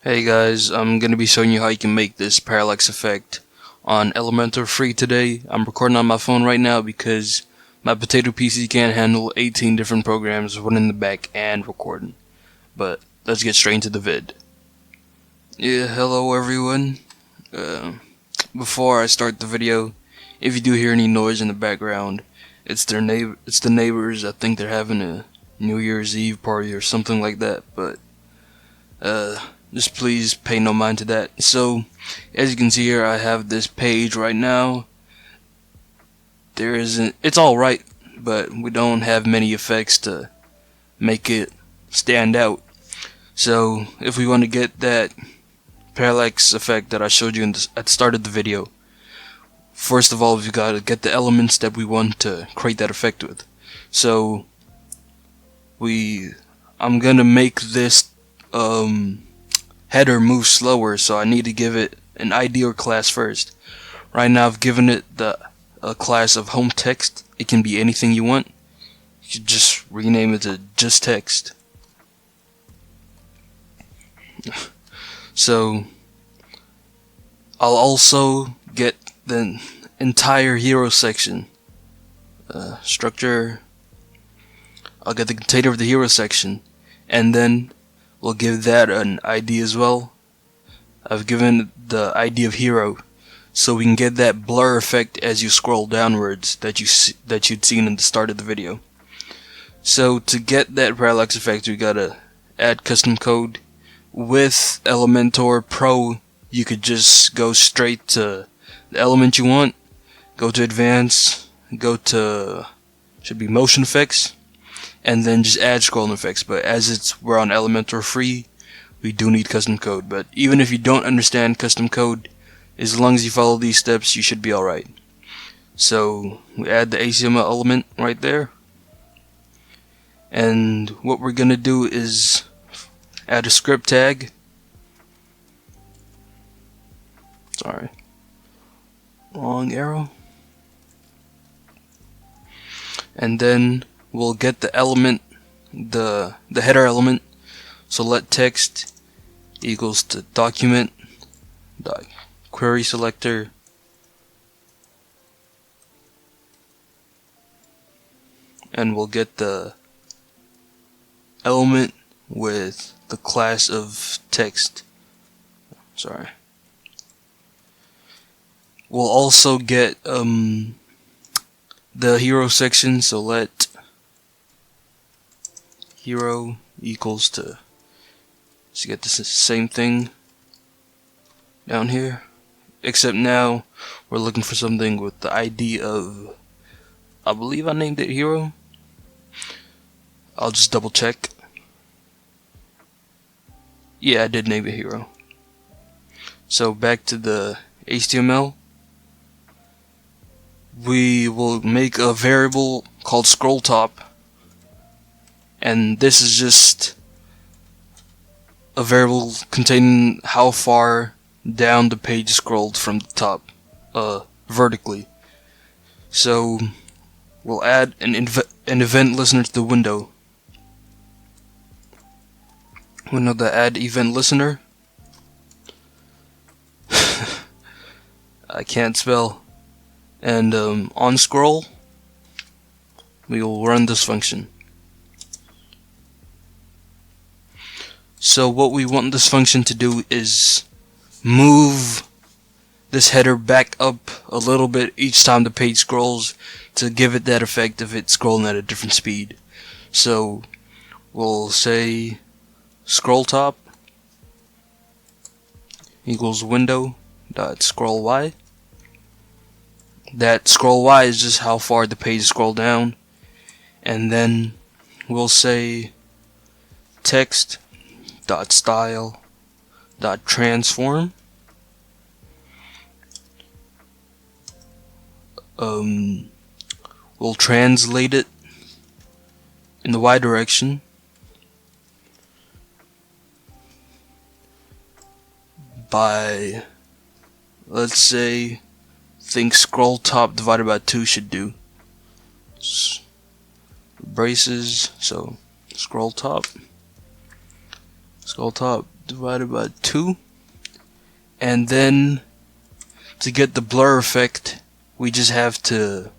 Hey guys, I'm going to be showing you how you can make this parallax effect on Elementor free today. I'm recording on my phone right now because my potato PC can't handle 18 different programs, one in the back and recording. But let's get straight into the vid. Yeah, hello everyone. Before I start the video, if you do hear any noise in the background, it's the neighbors. I think they're having a New Year's Eve party or something like that, but just please pay no mind to that. So, as you can see here, I have this page right now. It's alright, but we don't have many effects to make it stand out. So, if we want to get that parallax effect that I showed you at the start of the video, first of all, we've got to get the elements that we want to create that effect with. So, I'm gonna make this header move slower, so I need to give it an ID or class first. Right now I've given it a class of home text. It can be anything you want. You should just rename it to just text. So I'll also get the entire hero section structure. I'll get the container of the hero section, and then we'll give that an ID as well. I've given the ID of hero, so we can get that blur effect as you scroll downwards that you'd seen in the start of the video. So to get that parallax effect, we gotta add custom code. With Elementor Pro, you could just go straight to the element you want, go to Advanced, go to should be Motion Effects, and then just add scrolling effects. But as we're on Elementor free, we do need custom code. But even if you don't understand custom code, as long as you follow these steps, you should be alright. So we add the HTML element right there, and what we're gonna do is add a script tag. Sorry, wrong arrow. And then we'll get the element, the header element. So let text equals to document dot query selector, and we'll get the element with the class of text. Sorry. We'll also get the hero section, so let hero equals to, so you get the same thing down here, except now we're looking for something with the ID of, I believe I named it hero. I'll just double check. Yeah, I did name it hero. So back to the HTML. We will make a variable called scroll top, and this is just a variable containing how far down the page scrolled from the top vertically. So we'll add an event listener to the window. We know the add event listener. I can't spell. And on scroll, we will run this function. So what we want this function to do is move this header back up a little bit each time the page scrolls to give it that effect of it scrolling at a different speed. So we'll say scroll top equals window dot scroll y. That scroll y is just how far the page scroll down, and then we'll say text dot style dot transform. We'll translate it in the y direction by, let's say, think scroll top divided by 2 should do. Braces, so scroll top divided by 2. And then to get the blur effect, we just have to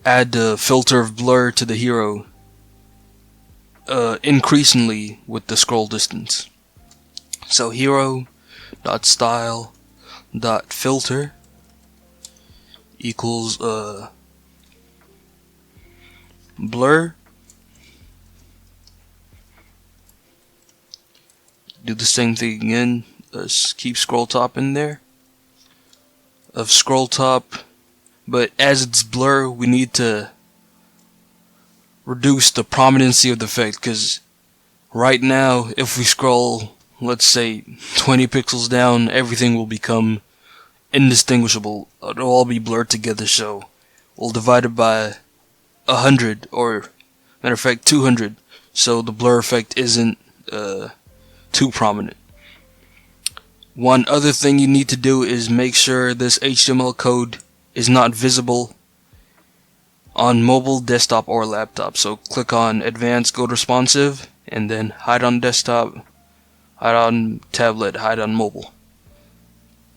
add the filter of blur to the hero increasingly with the scroll distance. So hero.style.filter equals blur. Do the same thing again. Keep scroll top in there. Of scroll top, but as it's blur, we need to reduce the prominency of the effect, because right now, if we scroll, let's say 20 pixels down, everything will become indistinguishable. It'll all be blurred together. So we'll divide it by 100, or matter of fact 200, so the blur effect isn't too prominent. One other thing you need to do is make sure this HTML code is not visible on mobile, desktop, or laptop. So click on Advanced, go to Responsive, and then hide on desktop, hide on tablet, hide on mobile.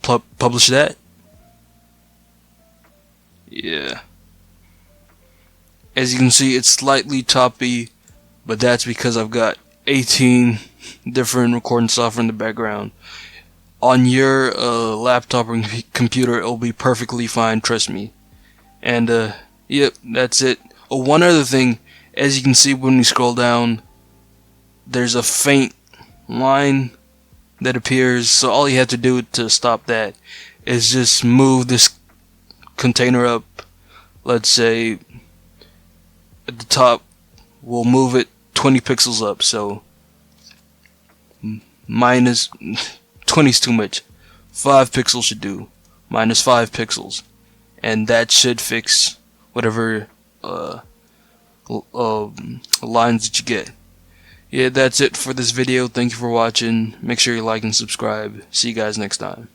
Publish that. Yeah. As you can see, it's slightly choppy, but that's because I've got 18 different recording software in the background. On your laptop or computer, it'll be perfectly fine, trust me. And yep, that's it. Oh, one other thing, as you can see when we scroll down, there's a faint line that appears, so all you have to do to stop that is just move this container up. Let's say at the top, we'll move it 20 pixels up, so minus 20 is too much. 5 pixels should do. Minus 5 pixels. And that should fix whatever lines that you get. Yeah, that's it for this video. Thank you for watching. Make sure you like and subscribe. See you guys next time.